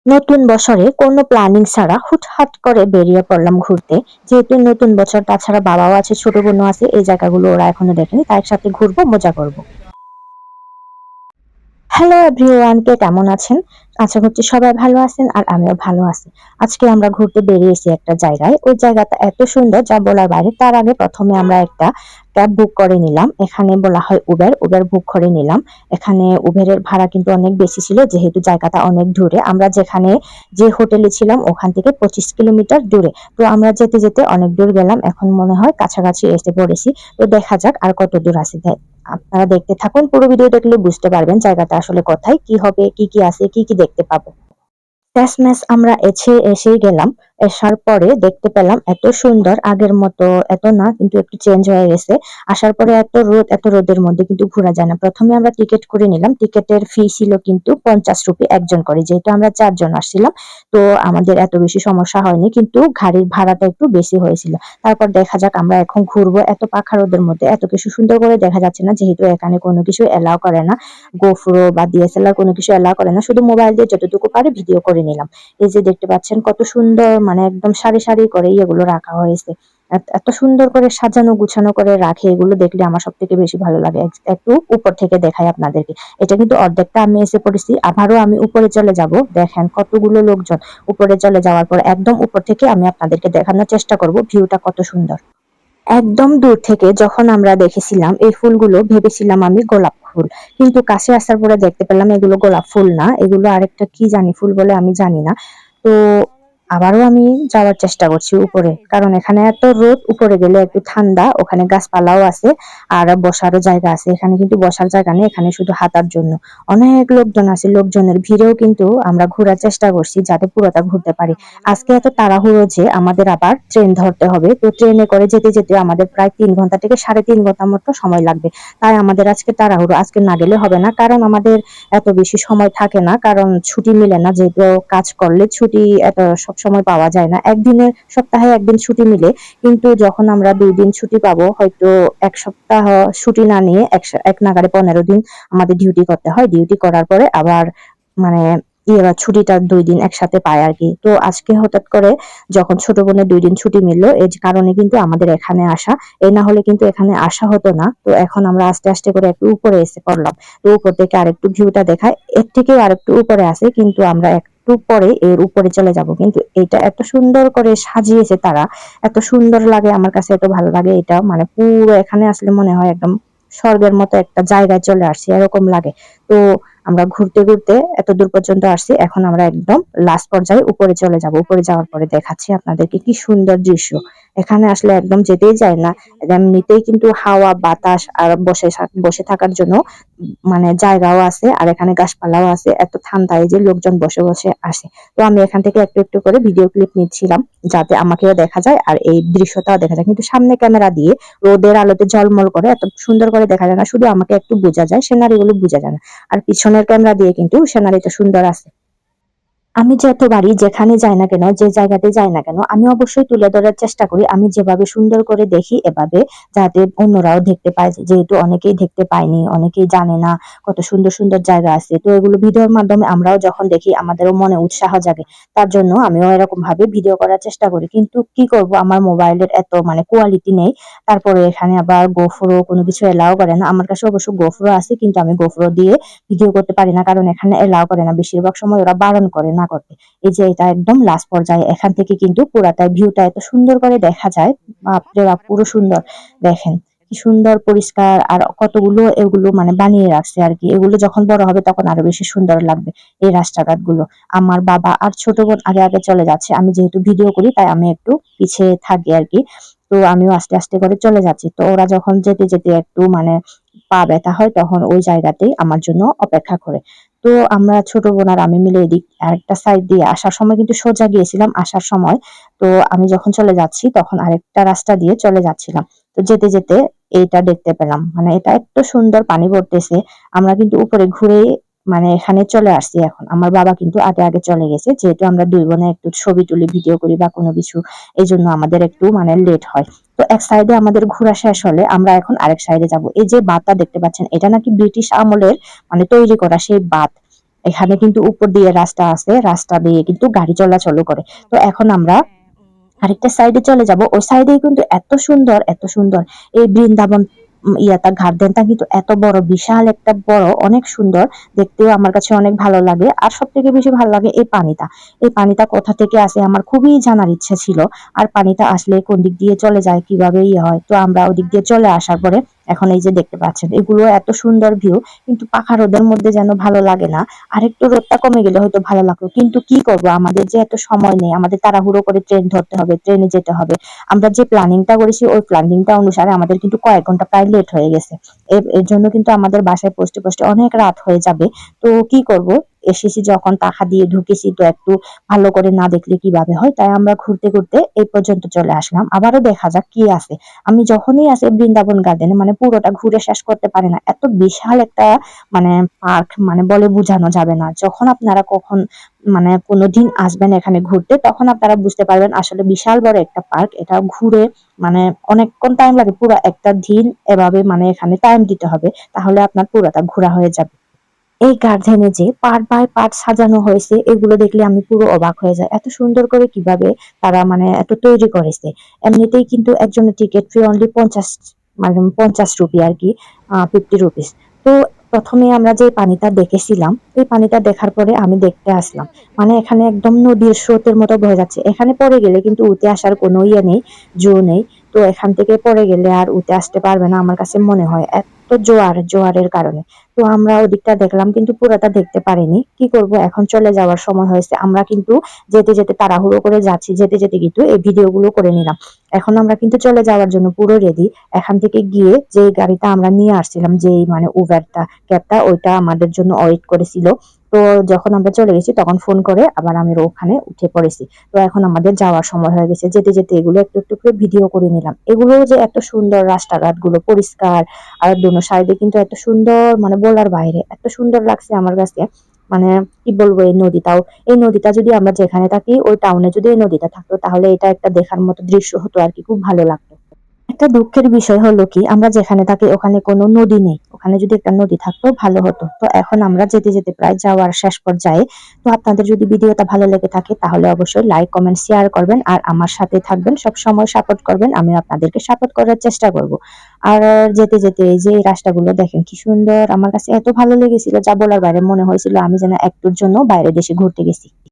নতুন বছরে কোনো প্ল্যানিং ছাড়া হুটহাট করে বেরিয়ে পড়লাম ঘুরতে। যেহেতু নতুন বছর, তাছাড়া বাবাও আছে, ছোট বোনও আছে। এই জায়গাগুলো ওরা এখনো দেখেনি। তাই একসাথে ঘুরবো, মজা করব। হ্যালো এভরিওয়ান, কে কেমন আছেন? আশা করছি সবাই ভালো আছেন আর আমিও ভালো আছি। আজকে আমরা ঘুরতে বেরিয়েছি একটা জায়গায়। ওই জায়গাটা এত সুন্দর যা বলার বাইরে। তার আগে প্রথমে আমরা একটা ক্যাব বুক করে নিলাম। এখানে বলা হয় উবের। উবের বুক করে নিলাম। এখানে উবেরের ভাড়া কিন্তু অনেক বেশি ছিল, যেহেতু জায়গাটা অনেক দূরে। আমরা যেখানে যে হোটেলে ছিলাম ওখান থেকে 25 কিলোমিটার দূরে। তো আমরা যেতে যেতে অনেক দূর গেলাম। এখন মনে হয় কাছাকাছি এসে পড়েছি। তো দেখা যাক আর কত দূর আছে। আপনারা দেখতে থাকুন, পুরো ভিডিও দেখলে বুঝতে পারবেন জায়গাটা আসলে কোথায়, কি হবে, কি কি আছে, কি কি দেখতে পাবো। শেষমেশ আমরা এসেই গেলাম। আসার পরে দেখতে পেলাম এত সুন্দর, আগের মতো এত না, কিন্তু একটু চেঞ্জ হয়ে গেছে। আসার পরে এত রোদের মধ্যে কিন্তু ঘোরা যায় না। প্রথমে আমরা টিকেট করে নিলাম। টিকেটের ফি ছিল কিন্তু 50 রুপি একজন করে, যেহেতু আমরা 4 জন আসছিলাম। তো আমাদের এত বেশি সমস্যা হয়নি, কিন্তু গাড়ির ভাড়াটা একটু বেশি হয়েছিল। তারপর দেখা যাক, আমরা এখন ঘুরবো। এত পাখা রোদের মধ্যে এত কিছু সুন্দর করে দেখা যাচ্ছে না, যেহেতু এখানে কোনো কিছু এলাও করে না। গোপ্রো বা ডিএসএলআর কোনো কিছু এলাও করে না, শুধু মোবাইল দিয়ে যতটুকু পারে ভিডিও করে নিলাম। এই যে দেখতে পাচ্ছেন কত সুন্দর, মানে একদম সারি সারি করে এগুলো রাখা হয়েছে। এত সুন্দর করে সাজানো গুছানো করে রাখে, এগুলো দেখলে আমার সব থেকে বেশি ভালো লাগে। একটু উপর থেকে দেখাই আপনাদেরকে। এটা কিন্তু অর্ধেকটা আমি এসে পড়েছি, আবারও আমি উপরে চলে যাব। দেখেন কতগুলো লোকজন। উপরে চলে যাওয়ার পর একদম উপর থেকে আমি আপনাদেরকে দেখানোর চেষ্টা করব ভিউটা কত সুন্দর। একদম দূর থেকে যখন আমরা দেখেছিলাম এই ফুলগুলো, ভেবেছিলাম আমি গোলাপ ফুল। কিন্তু কাছে আসার পরে দেখতে পেলাম এগুলো গোলাপ ফুল না, এগুলো আরেকটা কি জানি ফুল বলে, আমি জানি না। তো আবারও আমি যাওয়ার চেষ্টা করছি উপরে, কারণ এখানে এত রোদ, উপরে গেলে একটু ঠান্ডা। ওখানে গাছপালাও আছে আর বসারও জায়গা আছে। এখানে কিন্তু বসার জায়গা নেই, এখানে শুধু হাঁটার জন্য। অনেক লোকজন আছে, লোকজনের ভিড়েও কিন্তু আমরা ঘোরার চেষ্টা করছি যাতে পুরোটা ঘুরতে পারি। আজকে এত তাড়াহুড়ো যে আমাদের আবার ট্রেন ধরতে হবে। তো ট্রেনে করে যেতে যেতে আমাদের প্রায় 3 ঘন্টা থেকে 3.5 ঘন্টা মতো সময় লাগবে। তাই আমাদের আজকে তাড়াহুড়ো, আজকে না গেলে হবে না, কারণ আমাদের এত বেশি সময় থাকে না, কারণ ছুটি মিলে না। যেহেতু কাজ করলে ছুটি এত সব সময় পাওয়া যায় না। একদিনে সপ্তাহে একদিন ছুটি মিলে, কিন্তু যখন আমরা 2 দিন ছুটি পাবো, হয়তো এক সপ্তাহ ছুটি না নিয়ে এক নাগাড়ে 15 দিন আমাদের ডিউটি করতে হয়। ডিউটি করার পরে আবার মানে ছুটিটা 2 দিন একসাথে পায় আর কি। তো আজকে হঠাৎ করে যখন ছোট বোনের 2 দিন ছুটি মিললো, এই কারণে কিন্তু আমাদের এখানে আসা। এই না হলে কিন্তু এখানে আসা হতো না। তো এখন আমরা আস্তে আস্তে করে একটু উপরে এসে পড়লাম। তো উপর থেকে আরেকটু ভিউটা দেখায়। এর থেকেও আরেকটু উপরে আছে, কিন্তু আমরা একটু পরে এর উপরে চলে যাব। কিন্তু এটা এত সুন্দর করে সাজিয়েছে তারা, এত সুন্দর লাগে আমার কাছে, এত ভালো লাগে এটা। মানে পুরো এখানে আসলে মনে হয় একদম স্বর্গের মতো একটা জায়গায় চলে আসছি, এরকম লাগে। তো আমরা ঘুরতে ঘুরতে এত দূর পর্যন্ত আসছি, এখন আমরা একদম লাস্ট পর্যায়ে উপরে চলে যাব। উপরে যাওয়ার পরে দেখাচ্ছি আপনাদেরকে কি সুন্দর দৃশ্য। এখানে আসলে একদম যেতেই যায় না। এমনিতেই কিন্তু হাওয়া বাতাস আর বসে থাকার জন্য মানে জায়গাও আছে, আর এখানে গাছপালাও আছে। এত ঠান্ডা, এই যে লোকজন বসে বসে আসে। তো আমি এখান থেকে একটু একটু করে ভিডিও ক্লিপ নিচ্ছিলাম, যাতে আমাকেও দেখা যায় আর এই দৃশ্যটাও দেখা যায়। কিন্তু সামনে ক্যামেরা দিয়ে রোদের আলোতে ঝলমল করে এত সুন্দর করে দেখা যায় না, শুধু আমাকে একটু বোঝা যায়, সিনারি গুলো বোঝা যায় না। আর পিছনের ক্যামেরা দিয়ে কিন্তু সিনারিটা সুন্দর আছে। আমি যতবারই যেখানে যাই না কেন, যে জায়গাতে যাই না কেন, আমি অবশ্যই তুলে ধরার চেষ্টা করি আমি যেভাবে সুন্দর করে দেখি, এভাবে যাতে অন্যরাও দেখতে পায়। যেহেতু অনেকেই দেখতে পায়নি, অনেকেই জানে না কত সুন্দর সুন্দর জায়গা আছে। তো এগুলো ভিডিওর মাধ্যমে আমরাও যখন দেখি আমাদেরও মনে উৎসাহ জাগে। তার জন্য আমিও এরকম ভাবে ভিডিও করার চেষ্টা করি। কিন্তু কি করব, আমার মোবাইলের এত মানে কোয়ালিটি নেই। তারপরে এখানে আবার গোপ্রো কোনো কিছু এলাও করে না। আমার কাছে অবশ্য গোপ্রো আছে, কিন্তু আমি গোপ্রো দিয়ে ভিডিও করতে পারি না, কারণ এখানে এলাও করে না। বেশিরভাগ সময় ওরা বারণ করে না করতে। এই যে এটা একদম লাস্ট পর্যায়ে, এখান থেকে কিন্তু পুরাটা ভিউটা এত সুন্দর করে দেখা যায়। বাপরে বাপ, পুরো সুন্দর। দেখেন কি সুন্দর পরিষ্কার, আর কতগুলো এগুলো মানে বানিয়ে রাখছে আর কি। এগুলো যখন বড় হবে তখন আরো বেশি সুন্দর লাগবে এই রাস্তাঘাট গুলো। আমার বাবা আর ছোট বোন আগে আগে চলে যাচ্ছে, আমি যেহেতু ভিডিও করি তাই আমি একটু পিছিয়ে থাকি আর কি। তো আমিও আস্তে আস্তে করে চলে যাচ্ছি। তো ওরা যখন যেতে যেতে একটু মানে পা ব্যথা হয়, তখন ওই জায়গাতেই আমার জন্য অপেক্ষা করে। তো আমরা ছোট বোন আর আমি মিলে এদিক আরেকটা সাইড দিয়ে আসার সময় কিন্তু সোজা গিয়েছিলাম আসার সময়। তো আমি যখন চলে যাচ্ছি তখন আরেকটা রাস্তা দিয়ে চলে যাচ্ছিলাম। তো যেতে যেতে এইটা দেখতে পেলাম, মানে এটা এত সুন্দর পানি পড়তেছে। আমরা কিন্তু উপরে ঘুরে মানে এখানে চলে আসছি। এখন আমার বাবা কিন্তু আগে আগে চলে গেছে, যেহেতু আমরা 2 বোনে একটু ছবি তুলি, ভিডিও করি বা কোনো কিছু, এই জন্য আমাদের একটু মানে লেট হয়। তো এক সাইডে আমাদের ঘোরা শেষ হলে আমরা এখন আরেক সাইডে যাব। এই যে বাঁধটা দেখতে পাচ্ছেন, এটা নাকি ব্রিটিশ আমলের মানে তৈরি করা সেই বাঁধ। এখানে কিন্তু উপর দিয়ে রাস্তা আছে, রাস্তা দিয়ে কিন্তু গাড়ি চলাচল করে। তো এখন আমরা আরেকটা সাইডে চলে যাব। ওই সাইডেই কিন্তু এত সুন্দর, এত সুন্দর এই বৃন্দাবন ইয়াটা গার্ডেনটা কিন্তু এত বড়, বিশাল একটা বড়, অনেক সুন্দর। দেখতেও আমার কাছে অনেক ভালো লাগে। আর সবথেকে বেশি ভালো লাগে এই পানিটা। এই পানিটা কোথা থেকে আসে আমার খুবই জানার ইচ্ছা ছিল। আর পানিটা আসলে কোন দিক দিয়ে চলে যায়, কিভাবে ইয়ে হয়। তো আমরা ওদিক দিয়ে চলে আসার পরে এখন এই যে দেখতে পাচ্ছেন এগুলো এত সুন্দর ভিউ, কিন্তু পাখা রোদের মধ্যে যেন ভালো লাগে না। আরেকটু রোদটা কমে গেলে হয়তো ভালো লাগতো, কিন্তু কি করব, আমাদের যে এত সময় নেই, আমাদের তাড়াহুড়ো করে ট্রেন ধরতে হবে, ট্রেনে যেতে হবে। আমরা যে প্ল্যানিংটা করেছি ওই প্ল্যানিংটা অনুসারে আমাদের কিন্তু কয়েক ঘন্টা প্রায় লেট হয়ে গেছে। এর জন্য কিন্তু আমাদের বাসায় পৌঁছতে পৌঁছতে অনেক রাত হয়ে যাবে। তো কি করব, এসেছি যখন টাকা দিয়ে ঢুকেছি, তো একটু ভালো করে না দেখলে কিভাবে হয়। তাই আমরা ঘুরতে ঘুরতে এই পর্যন্ত চলে আসলাম, আবারও দেখা যাক কি আছে। আমি যখনই আসি বৃন্দাবন গার্ডেনে মানে পুরোটা ঘুরে শেষ করতে পারি না, এত বিশাল একটা মানে পার্ক, মানে বলে বোঝানো যাবে না। যখন আপনারা কখন মানে কোনোদিন আসবেন এখানে ঘুরতে, তখন আপনারা বুঝতে পারবেন আসলে বিশাল বড় একটা পার্ক। এটা ঘুরে মানে অনেকক্ষণ টাইম লাগে, পুরো একটা দিন এভাবে মানে এখানে টাইম দিতে হবে, তাহলে আপনার পুরোটা ঘোরা হয়ে যাবে। এই গার্ডেনে যে পার্ট বাই পার্ট সাজানো হয়েছে, এগুলো দেখলে আমি পুরো অবাক হয়ে যাই। এত সুন্দর করে কিভাবে তারা মানে এত তৈরি করেছে। এমনিতেই কিন্তু একজনের টিকিট ফি অনলি 50, মানে 50 রুপি আর কি, 50 রুপিস। তো প্রথমে আমরা যে পানিটা দেখেছিলাম, এই পানিটা দেখার পরে আমি দেখতে আসলাম, মানে এখানে একদম নদীর স্রোতের মতো বয়ে যাচ্ছে। এখানে পড়ে গেলে কিন্তু উঠে আসার কোনো ইয়ে নেই, জো নেই। তো এখান থেকে পড়ে গেলে আর উঠে আসতে পারবে না আমার কাছে মনে হয়, এত জোয়ারের কারণে। তো আমরা ওদিকটা দেখলাম কিন্তু পুরোটা দেখতে পারিনি। কি করব, এখন চলে যাওয়ার সময় হয়েছে। আমরা কিন্তু যেতে যেতে তাড়াহুড়ো করে যাচ্ছি, যেতে যেতে কিন্তু এই ভিডিওগুলো করে নিলাম। এখন আমরা কিন্তু চলে যাওয়ার জন্য পুরো রেডি। এখান থেকে গিয়ে যে গাড়িটা আমরা নিয়ে আসছিলাম, যেই মানে উবেরটা, ক্যাবটা, ওইটা আমাদের জন্য ওয়েট করেছিল। তো যখন আমরা চলে গেছি তখন ফোন করে আবার আমি ওখানে উঠে পড়েছি। তো এখন আমাদের যাওয়ার সময় হয়ে গেছে। যেতে যেতে এগুলো একটু একটু করে ভিডিও করে নিলাম। এগুলো যে এত সুন্দর, রাস্তাঘাট গুলো পরিষ্কার, আর দোনো সাইডে কিন্তু এত সুন্দর, মানে বলার বাইরে এত সুন্দর লাগছে আমার কাছে। মানে কি বলবো, এই নদীটা যদি আমরা যেখানে থাকি ওই টাউনে যদি এই নদীটা থাকতো, তাহলে এটা একটা দেখার মতো দৃশ্য হতো আর কি, খুব ভালো লাগতো। একটা দুঃখের বিষয় হলো কি, আমরা যেখানে থাকি ওখানে কোনো নদী নেই। ওখানে যদি একটা নদী থাকতো ভালো হতো। তো এখন আমরা যেতে যেতে প্রায় যাওয়ার শেষ পর্যায়ে। তো আপনাদের যদি ভিডিওটা ভালো লেগে থাকে তাহলে অবশ্যই লাইক, কমেন্ট, শেয়ার করবেন আর আমার সাথে থাকবেন, সব সময় সাপোর্ট করবেন। আমি আপনাদেরকে সাপোর্ট করার চেষ্টা করব। আর যেতে যেতে এই যে এই রাস্তাগুলো দেখেন কি সুন্দর, আমার কাছে এত ভালো লেগেছিল যা বলার বাইরে, মনে হয়েছিল আমি যেন একটুর জন্য বাইরের দেশে ঘুরতে গেছি।